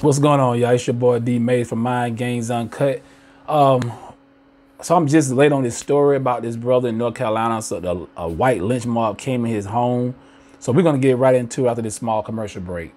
What's going on, y'all? It's your boy D Maze from Games Uncut. So I'm just late on this story about this brother in North Carolina. So a white lynch mob came in his home. So we're gonna get right into it after this small commercial break.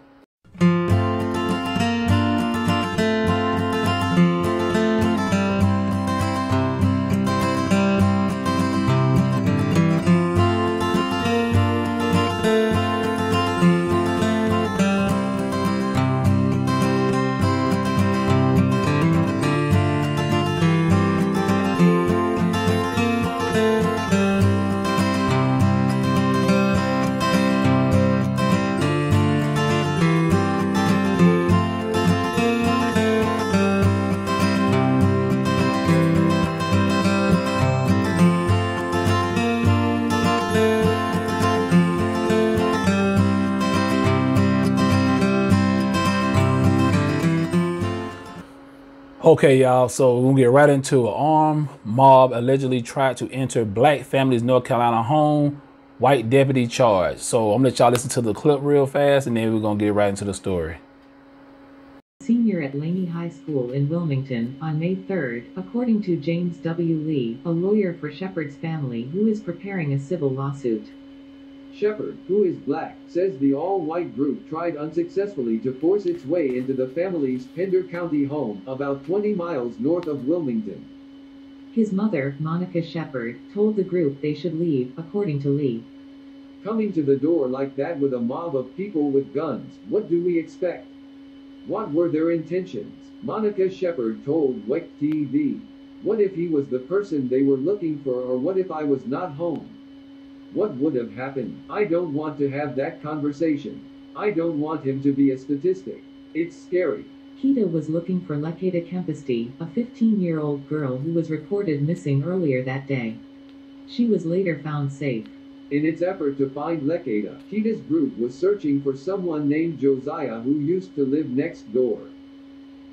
Okay, y'all, so we're gonna get right into an armed mob allegedly tried to enter black family's North Carolina home, white deputy charged. So I'm gonna let y'all listen to the clip real fast and then we're gonna get right into the story. Senior at Laney High School in Wilmington on May 3rd, according to James W. Lee, a lawyer for Shepard's family who is preparing a civil lawsuit. Shepard, who is black, says the all-white group tried unsuccessfully to force its way into the family's Pender County home, about 20 miles north of Wilmington. His mother, Monica Shepard, told the group they should leave, according to Lee. Coming to the door like that with a mob of people with guns, what do we expect? What were their intentions? Monica Shepard told WEC TV. What if he was the person they were looking for, or what if I was not home? What would have happened? I don't want to have that conversation. I don't want him to be a statistic. It's scary. Kita was looking for Lekeda Kempesty, a 15-year-old girl who was reported missing earlier that day. She was later found safe. In its effort to find Lekeda, Kita's group was searching for someone named Josiah who used to live next door.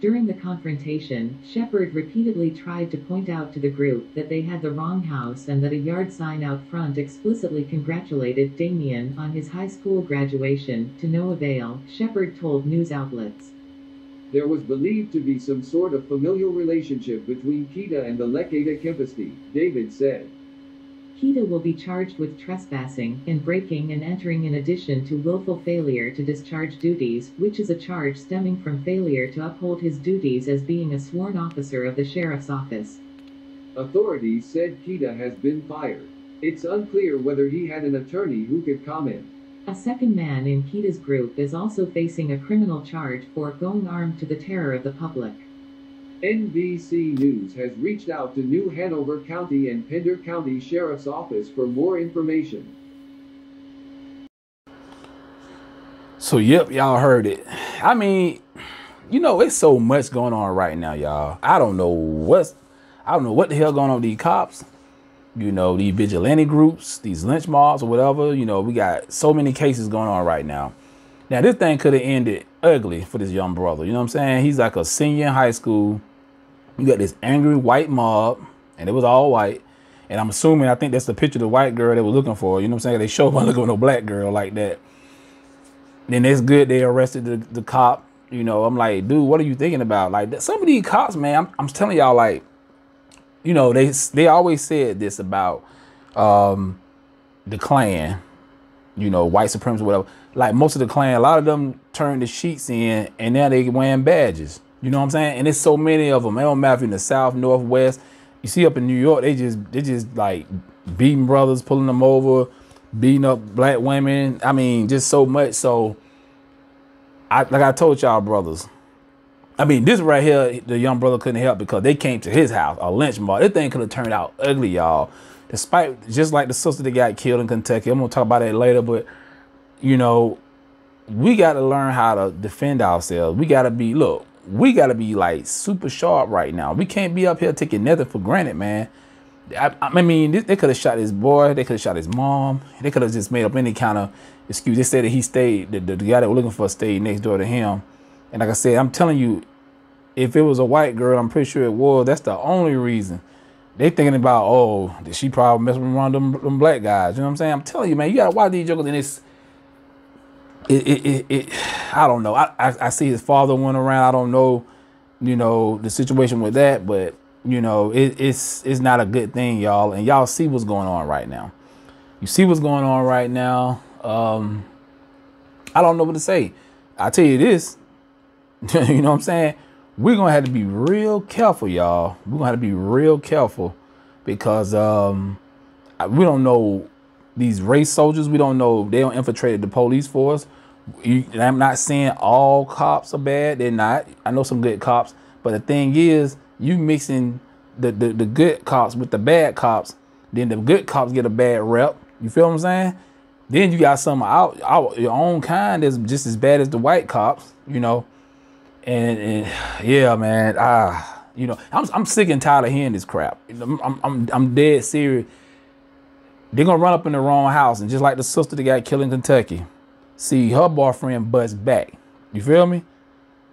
During the confrontation, Shepard repeatedly tried to point out to the group that they had the wrong house and that a yard sign out front explicitly congratulated Damien on his high school graduation, to no avail, Shepard told news outlets. There was believed to be some sort of familial relationship between Kita and the Lekeda Kempesty, David said. Kita will be charged with trespassing and breaking and entering in addition to willful failure to discharge duties, which is a charge stemming from failure to uphold his duties as being a sworn officer of the sheriff's office. Authorities said Kita has been fired. It's unclear whether he had an attorney who could comment. A second man in Kita's group is also facing a criminal charge for going armed to the terror of the public. NBC News has reached out to New Hanover County and Pender County Sheriff's Office for more information. So yep, y'all heard it. I mean, you know, it's so much going on right now, y'all. I don't know what the hell going on with these cops. You know, these vigilante groups, these lynch mobs or whatever. You know, we got so many cases going on right now. Now, this thing could have ended ugly for this young brother. You know what I'm saying? He's like a senior in high school. You got this angry white mob, and it was all white. And I'm assuming, I think that's the picture of the white girl they were looking for. You know what I'm saying? They showed one looking for no black girl like that. Then it's good they arrested the cop. You know, I'm like, dude, what are you thinking about? Like, some of these cops, man, I'm telling y'all, like, you know, they always said this about the Klan, you know, white supremacists, whatever. Like, most of the Klan, a lot of them turned the sheets in, and now they wearing badges. You know what I'm saying? And there's so many of them. It don't matter if you're in the South, Northwest. You see up in New York, they just like beating brothers, pulling them over, beating up black women. I mean, just so much. So, like I told y'all, brothers, I mean, this right here, the young brother couldn't help because they came to his house, a lynch mob. This thing could have turned out ugly, y'all. Despite, just like the sister that got killed in Kentucky. I'm going to talk about that later, but, you know, we got to learn how to defend ourselves. We got to be, look, we got to be like super sharp right now. We can't be up here taking nothing for granted, man. I mean, they could have shot his boy. They could have shot his mom. They could have just made up any kind of excuse. They said that he stayed, the guy that we're looking for stayed next door to him. And like I said, I'm telling you, if it was a white girl, I'm pretty sure it was. That's the only reason. They thinking about, oh, she probably messing around them black guys. You know what I'm saying? I'm telling you, man, you got to watch these jokers, and I don't know. I see his father went around. I don't know, you know, the situation with that, but you know, it's not a good thing, y'all. And y'all see what's going on right now. You see what's going on right now. I don't know what to say. I tell you this, you know what I'm saying? We're gonna have to be real careful, y'all. We're gonna have to be real careful because we don't know these race soldiers. We don't know they don't infiltrate the police force. I'm not saying all cops are bad. They're not. I know some good cops, but the thing is, you mixing the good cops with the bad cops, then the good cops get a bad rep. You feel what I'm saying? Then you got some out your own kind that's just as bad as the white cops, you know. And yeah, man, you know, I'm sick and tired of hearing this crap. I'm dead serious. They're gonna run up in the wrong house, and just like the sister that got killed in Kentucky, see her boyfriend bust back. You feel me?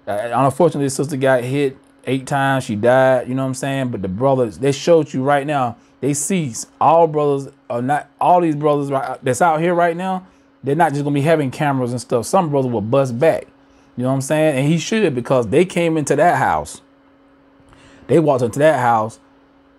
Unfortunately, the sister got hit 8 times. She died. You know what I'm saying? But the brothers, they showed you right now. They see all brothers are not all these brothers that's out here right now. They're not just gonna be having cameras and stuff. Some brothers will bust back. You know what I'm saying? And he should, because they came into that house. They walked into that house.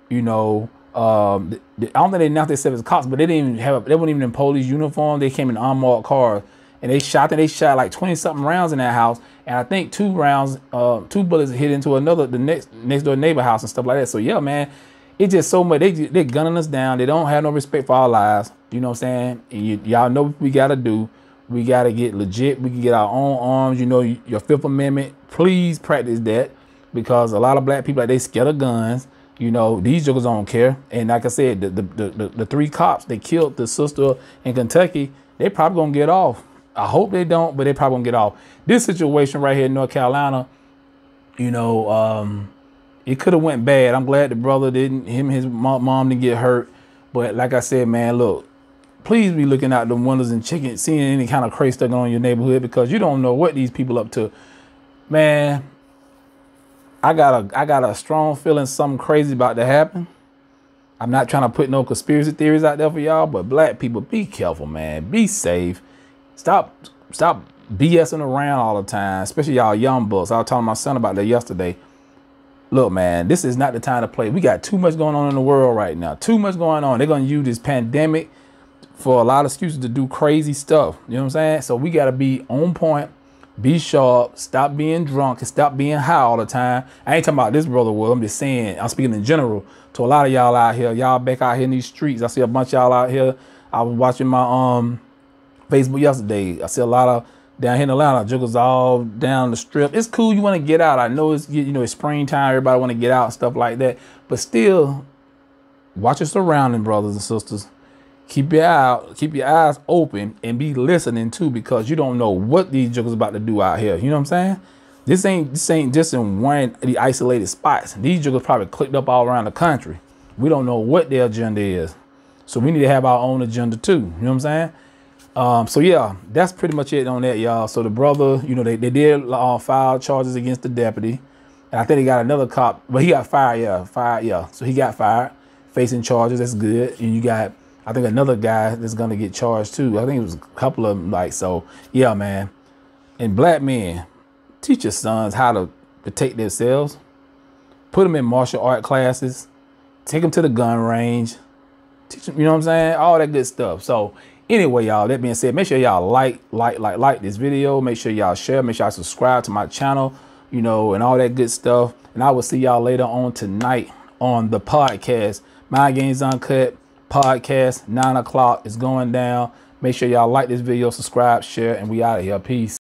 You know. I don't think they announced themselves as cops, but they didn't even have. They weren't even in police uniform. They came in unmarked cars, and they shot. They shot like 20-something rounds in that house, and I think 2 bullets hit into the next door neighbor house and stuff like that. So yeah, man, it's just so much. They're gunning us down. They don't have no respect for our lives. You know what I'm saying? And y'all know what we gotta do. We gotta get legit. We can get our own arms. You know, your 5th Amendment. Please practice that, because a lot of black people, like, they scared of guns. You know, these jokers don't care. And like I said, the 3 cops that killed the sister in Kentucky, they probably gonna get off. I hope they don't, but they probably gonna get off. This situation right here in North Carolina, you know, it could have went bad. I'm glad the brother didn't, his mom didn't get hurt. But like I said, man, look, please be looking out the windows and checking, seeing any kind of crazy stuff going on in your neighborhood, because you don't know what these people up to. Man, I got a strong feeling something crazy about to happen. I'm not trying to put no conspiracy theories out there for y'all, but black people, be careful, man. Be safe. Stop BSing around all the time, especially y'all young bucks. I was telling my son about that yesterday. Look, man, this is not the time to play. We got too much going on in the world right now. Too much going on. They're going to use this pandemic for a lot of excuses to do crazy stuff. You know what I'm saying? So we got to be on point. Be sharp, stop being drunk, and stop being high all the time. I ain't talking about this brother, Will. I'm just saying, I'm speaking in general to a lot of y'all out here. Y'all back out here in these streets. I see a bunch of y'all out here. I was watching my Facebook yesterday. I see a lot of down here in Atlanta, jokers all down the strip. It's cool, you want to get out. I know it's, you know, it's springtime. Everybody want to get out and stuff like that. But still, watch your surroundings, brothers and sisters. Keep your eyes open, and be listening too, because you don't know what these jokers about to do out here. You know what I'm saying? This ain't just in one of the isolated spots. These jokers probably clicked up all around the country. We don't know what their agenda is, so we need to have our own agenda too. You know what I'm saying? So yeah, that's pretty much it on that, y'all. So the brother, you know, they did file charges against the deputy, and I think they got another cop, but he got fired. Yeah. So he got fired, facing charges. That's good. And you got, I think, another guy that's gonna get charged too. I think it was a couple of them. Like, so yeah, man. And black men, teach your sons how to protect themselves. Put them in martial art classes. Take them to the gun range. Teach them, you know what I'm saying? All that good stuff. So anyway, y'all, that being said, make sure y'all like this video. Make sure y'all share. Make sure y'all subscribe to my channel, you know, and all that good stuff. And I will see y'all later on tonight on the podcast. My Games Uncut podcast, 9 o'clock is going down. Make sure y'all like this video, subscribe, share, and we out of here. Peace.